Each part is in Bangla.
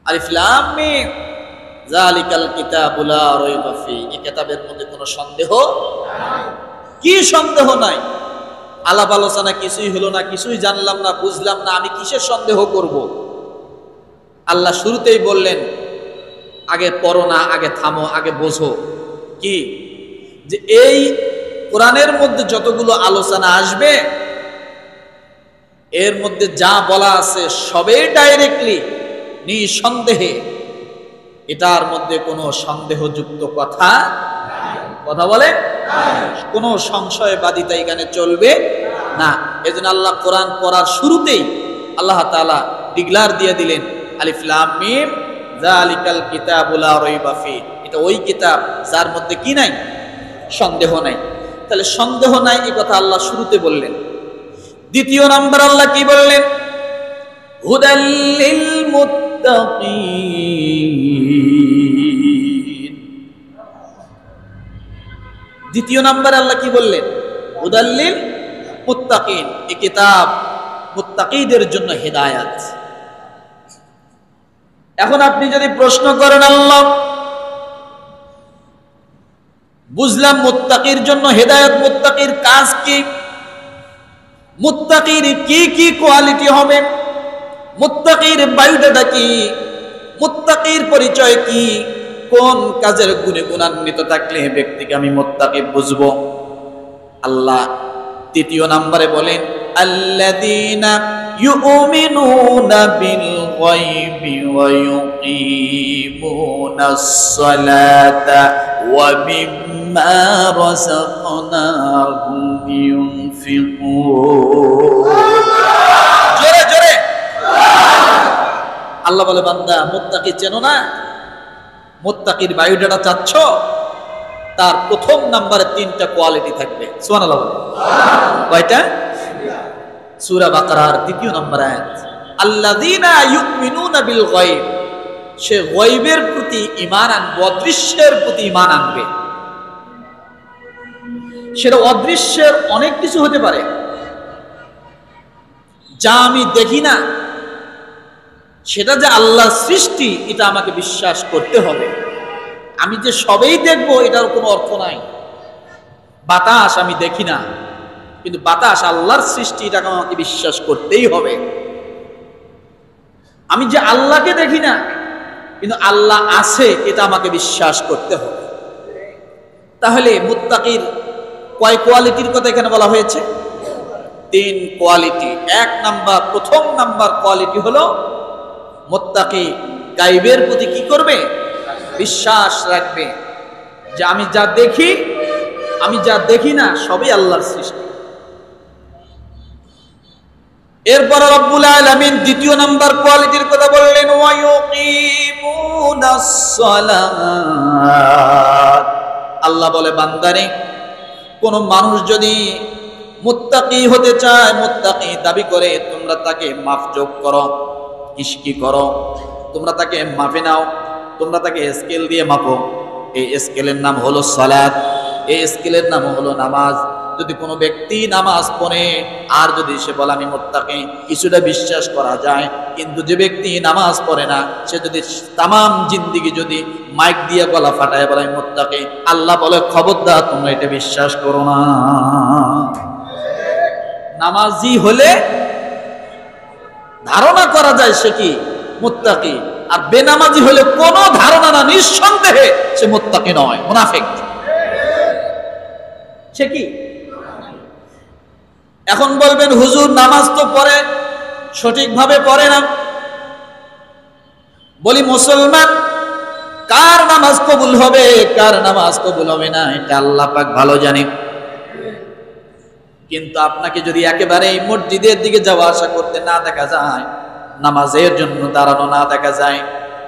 আলিফ লাম মিম যালিকাল কিতাবু লা রাইবা ফি, এই কিতাবের মধ্যে কোনো সন্দেহ নাই। কি সন্দেহ নাই? আলাপ আলোচনা কিছুই হলো না, কিছুই জানলাম না, বুঝলাম না, আমি কিসের সন্দেহ করব? আল্লাহ শুরুতেই বললেন আগে পড়ো না, আগে থামো, আগে বোঝো। কি যে এই কোরআনের মধ্যে যতগুলো আলোচনা আসবে এর মধ্যে যা বলা আছে সবই ডাইরেক্টলি নিঃসন্দেহে, এটার মধ্যে কোনো সন্দেহযুক্ত কথা বলে কোনো সংশয়বাদিতা এখানে চলবে না। এজন্য আল্লাহ কোরআন পড়ার শুরুতেই আল্লাহ তাআলা ডিক্লার দিয়ে দিলেন আলিফ লাম মিম যালিকাল কিতাবু লা রাইবা ফি, এটা ওই কিতাব যার মধ্যে কি নাই? সন্দেহ নাই। তাহলে সন্দেহ নাই এই কথা আল্লাহ শুরুতে বললেন। দ্বিতীয় নাম্বার আল্লাহ কি বললেন? হুদাল লিল মুত্তাকিন। দ্বিতীয় নাম্বার আল্লাহ কি বললেন? হুদাল লিল মুত্তাকিন, এই কিতাব মুত্তাকিদের জন্য হেদায়েত। এখন আপনি যদি প্রশ্ন করেন আল্লাহ বুঝলাম মুত্তাকির জন্য হেদায়েত, মুত্তাকির কাজ কি? মুত্তাকির কি কি কোয়ালিটি হবে? মুত্তাকির বায়োডাটা কি? মুত্তাকির পরিচয় কি? কোন কাজের গুণে গুণান্বিত থাকলে ব্যক্তিকে আমি মুত্তাকি বুঝবো? আল্লাহ তৃতীয় নম্বরে বলেন আল্লাযীনা ইউমিনুনা বিল গায়বি ওয়া ইউকিমুনাস সালাতা ওয়া মিম্মা রাযাকনাহুম ইউনফিকুন। জোরে জোরে আল্লাহ বলে বান্দা মুত্তাকি চেনো না? মুত্তাকির বায়োডাটা চাচ্ছ? তার প্রথম নম্বরে 3টা কোয়ালিটি থাকবে। সুবহানাল্লাহ বলে কয়টা? সূরা বাকারার 2 নম্বর আয়াত, আল্লাযীনা ইউমিনুনা বিল গায়ব, সে গায়বের প্রতি ঈমান আনবে, অদৃশ্যের প্রতি ঈমান আনবে। সেটা অদৃশ্যের অনেক কিছু হতে পারে যা আমি দেখি না, সেটা যে আল্লাহর সৃষ্টি এটা আমাকে বিশ্বাস করতে হবে। আমি যে সবেই দেখব এটার কোনো অর্থ নাই। বাতাস আমি দেখি না, কিন্তু বাতাস আল্লাহর সৃষ্টি, এটাকে আমাকে বিশ্বাস করতেই হবে। আমি যে আল্লাহকে দেখি না, কিন্তু আল্লাহ আছে এটা আমাকে বিশ্বাস করতে হবে। তাহলে মুত্তাকির কয় কোয়ালিটির কথা এখানে বলা হয়েছে? 3 কোয়ালিটি। প্রথম নাম্বার কোয়ালিটি হলো মুত্তাকি গায়বের প্রতি কি করবে? বিশ্বাস রাখবে যে আমি যা দেখি, আমি যা দেখি না সবই আল্লাহর সৃষ্টি। এরপর রব্বুল আলামিন দ্বিতীয় নাম্বার কোয়ালিটির কথা বললেন ওয়া ইউকিমুনাস সালাত। আল্লাহ বলে বান্দারে, কোন মানুষ যদি মুত্তাকি হতে চায়, মুত্তাকি দাবি করে, তোমরা তাকে মাপজোক করো, কি করো? তোমরা তাকে মাপে নাও, তোমরা তাকে স্কেল দিয়ে মাপো। এই স্কেলের নাম হলো সালাত, এই স্কেলের নাম হলো নামাজ। যদি কোনো ব্যক্তি নামাজ পড়ে আর যদি সে বলে আমি মুত্তাকি, কিছুটা বিশ্বাস করা যায়। কিন্তু যে ব্যক্তি নামাজ পড়ে না, সে যদি তামাম জিন্দেগি যদি মাইক দিয়ে গলা ফাটায় বলে আমি মুত্তাকি, আল্লাহ বলে খবরদার তোমরা এটা বিশ্বাস করো না। নামাজি হলে ধারণা করা যায় সে কি মুত্তাকি, আর বেনামাজি হলে কোনো ধারণা না, নিঃসন্দেহে সে মুত্তাকি নয়, মুনাফিক। সে কি? এখন বলবেন হুজুর নামাজ তো পড়ে, সঠিকভাবে পড়ে না। বলি মুসলমান, কার নামাজ কবুল হবে, কার নামাজ কবুল হবে না এটা আল্লাহ পাক ভালো জানেন। কিন্তু আপনাকে যদি একেবারে মসজিদের দিকে যাওয়া আসা করতে না দেখা যায়, নামাজের জন্য দাঁড়ানো না দেখা যায়,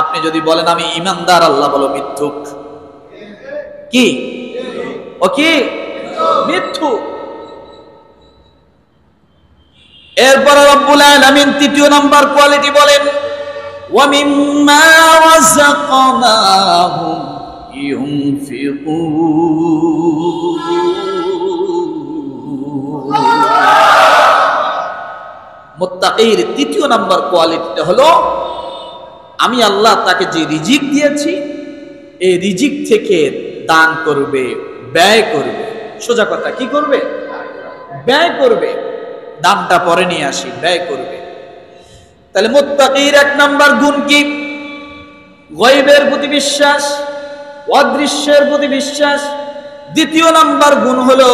আপনি যদি বলেন আমি ইমানদার, আল্লাহ বলো মিথ্যুক। কি ও কি? মিথ্যুক। এরপর রব্বুল আলামিন তৃতীয় নাম্বার কোয়ালিটি বলেন ওয়া মিম্মা রাযাকনাহুম ইউনফিকুন। মুত্তাকির তৃতীয় নাম্বার কোয়ালিটিটা হলো আমি আল্লাহ তাকে যে রিজিক দিয়েছি এই রিজিক থেকে দান করবে, ব্যয় করবে। সোজা কথা, কি করবে? ব্যয় করবে। দানটা পরে নিয়ে আসি, ব্যয় করবে। তাহলে মুত্তাকির এক নাম্বার গুণ কি? গায়বের প্রতি বিশ্বাস, অদৃশ্যের প্রতি বিশ্বাস। দ্বিতীয় নাম্বার গুণ হলো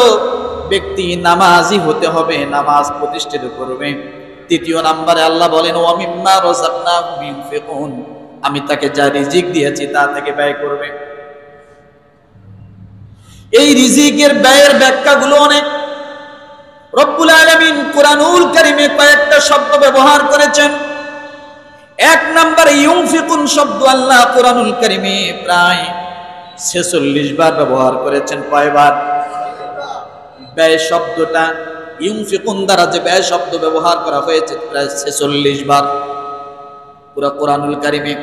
ব্যক্তি নামাজি হতে হবে, নামাজ প্রতিষ্ঠিত করবে। তৃতীয় নাম্বারে আল্লাহ বলেন ওয়া মিম্মা রাযাকনাহুম ইউনফিকুন, আমি তাকে যা রিজিক দিয়েছি তা থেকে ব্যয় করবে। এই রিজিকের ব্যয়ের ব্যাখ্যাগুলো অনেক। রব্বুল আলামিন কুরআনুল কারীমে কয়েকটা শব্দ ব্যবহার করেছেন। এক নম্বরে ইউনফিকুন শব্দ আল্লাহ কুরআনুল কারীমে প্রায় 46 বার ব্যবহার করেছেন। কয়বার? ব্যয় শব্দটা ইউনফিকুন দ্বারা যে ব্যয় শব্দ ব্যবহার করা হয়েছে প্রায় 46 বার পুরো কুরআনুল কারীমে।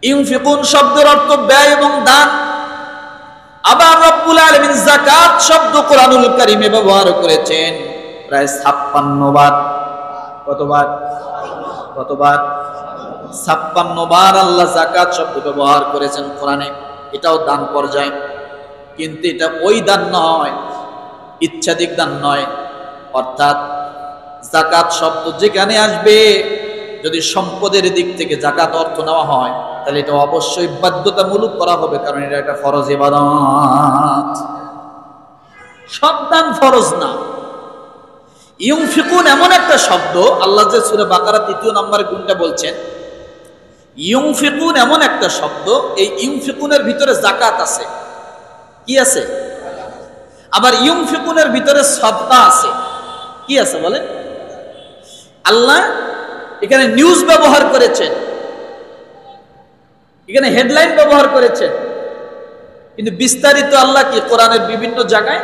ইউনফিকুন শব্দের অর্থ ব্যয় এবং দান। আবার রব্বুল আলামিন যাকাত শব্দ কুরআনুল কারীমে ব্যবহার করেছেন প্রায় 56 বার। কতবার? 56 বার আল্লাহ যাকাত শব্দ ব্যবহার করেছেন কোরআনে। এটাও দান পর্যায়ে, কিন্তু এটা ওই দান নয়, ইচ্ছাদিক দান নয়। অর্থাৎ যাকাত শব্দ যেখানে আসবে, যদি সম্পদের দিক থেকে যাকাত অর্থ নেওয়া হয় তাহলে এটা অবশ্যই বাধ্যতামূলক করা হবে, কারণ এটা একটা ফরজ ইবাদত। সব দান ফরজ না। ইউনফিকুন এমন একটা শব্দ, আল্লাহ যে সূরা বাকারা 3 নম্বরে গুণটা বলছেন, ইউনফিকুন এমন একটা শব্দ, এই ইউনফিকুনের ভিতরে যাকাত আছে। কি আছে? আবার ইউনফিকুনের ভিতরে সাদকা আছে। কি আছে বলেন? আল্লাহ এখানে নিউজ ব্যবহার করেছেন, এখানে হেডলাইন ব্যবহার করেছেন, কিন্তু বিস্তারিত আল্লাহ কি কোরআনের বিভিন্ন জায়গায়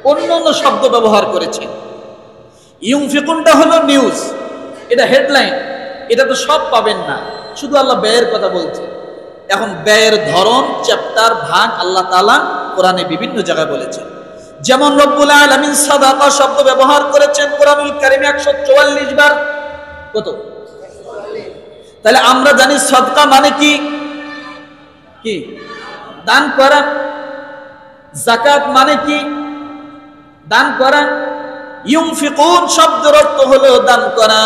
অন্য অন্য শব্দ ব্যবহার করেছেন। ইউনফিকুনটা হলো নিউজ, এটা হেডলাইন, এটা তো সব পাবেন না, শুধু আল্লাহ ব্যয়ের কথা বলছে। এখন ব্যয়ের ধরন, চ্যাপ্টার, ভাগ আল্লাহ তাআলা কোরআনে বিভিন্ন জায়গায় বলেছেন। যেমন রব্বুল আলামিন সাদাকা শব্দ ব্যবহার করেছেন কোরআনুল কারীমে 144 বার। কত? তাহলে আমরা জানি সাদকা মানে কি? কি? দান করা। যাকাত মানে কি? দান করা। ইউনফিকুন শব্দের অর্থ হলো দান করা,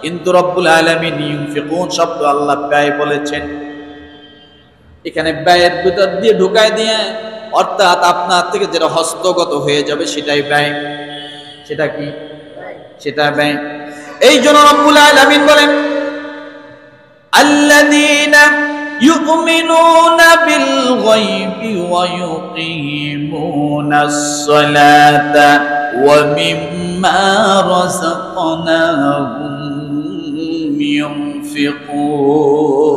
কিন্তু রব্বুল আলামিন ইউনফিকুন শব্দ আল্লাহ ব্যয় বলেছেন। এখানে ব্যয়ের ভিতর দিয়ে ঢুকায় দিয়ে, অর্থাৎ আপনার থেকে যেটা হস্তগত হয়ে যাবে সেটাই ব্যয়। সেটা কি? সেটা ব্যয়। এই জন্য রব্বুল আলামিন বলেন আল্লাযীনা ইউমিনুনা বিল গায়বি ওয়া ইউকিমুনাস সালাতা ওয়া মিম্মা রাযাকনাহুম ইউনফিকুন।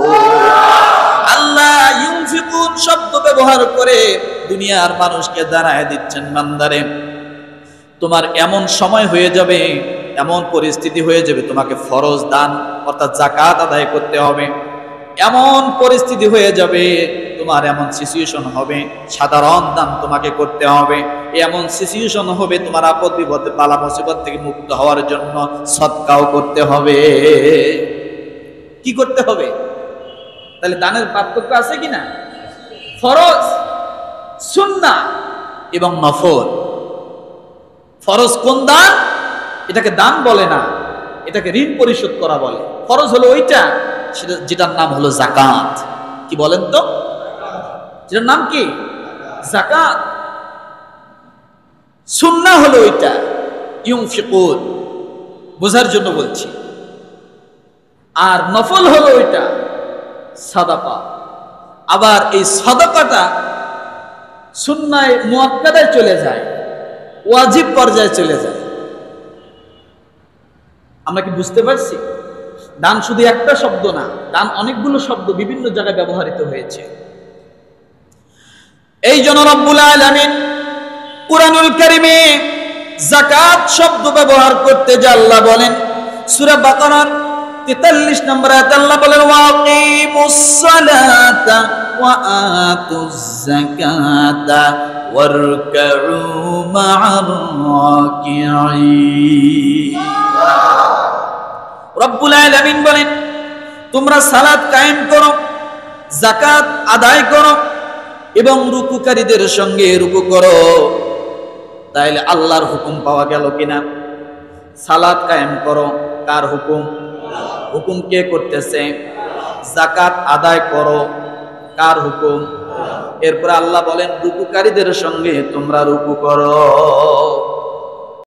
আল্লাহ ইউনফিকুন শব্দ ব্যবহার করে দুনিয়ার মানুষকে জানায় দিচ্ছেন, বান্দারে তোমার এমন সময় হয়ে যাবে, এমন পরিস্থিতি হয়ে যাবে, তোমাকে ফরজ দান অর্থাৎ যাকাত আদায় করতে হবে। এমন পরিস্থিতি হয়ে যাবে, তোমার এমন সিচুয়েশন হবে, সাধারণ দান তোমাকে করতে হবে। এমন সিচুয়েশন হবে, তোমার আপদ বিপদে বালা মুসিবত থেকে মুক্ত হওয়ার জন্য সদকাও করতে হবে। কি করতে হবে? তাহলে দানের পার্থক্য আছে কিনা? ফরজ, সুন্নাহ এবং নফল। ফরজ কোন দান? এটাকে দান বলে না, এটাকে ঋণ পরিশোধ করা বলে। ফরজ হলো ওইটা যেটার নাম হলো যাকাত। কি বলেন তো? যেটার নাম কি? যাকাত। সুন্নাহ হলো ওইটা, ইউনফিকুন, বোঝার জন্য বলছি। আর নফল হলো ওইটা সাদাকা। আবার এই সাদাকাটা সুন্নাহ মুআক্কাদায় চলে যায়, ওয়াজিব পর্যায়ে চলে যায়। আমরা কি বুঝতে পারছি? দান শুধু একটা শব্দ না, দান অনেকগুলো শব্দ বিভিন্ন জায়গায় ব্যবহৃত হয়েছে। এই জন্য রব্বুল আলামিন কুরআনুল কারীমে যাকাত শব্দ ব্যবহার করতে যে আল্লাহ বলেন, সূরা বাকারার 43 নম্বর আয়াতে আল্লাহ বলেন ওয়াকিমুস সালাতা ওয়া আতুজ যাকাতা ওয়ারকাউ মা'আর রাকিঈন। রব্বুল আলামিন বলেন তোমরা সালাত কায়েম করো, যাকাত আদায় করো এবং রুকুকারীদের সঙ্গে রুকু করো। তাইলে আল্লাহর হুকুম পাওয়া গেল কিনা? সালাত কায়েম করো, কার হুকুম? হুকুম কে করতেছে? যাকাত আদায় করো, কার হুকুম? এরপর আল্লাহ বলেন রুকুকারীদের সঙ্গে তোমরা রুকু করো।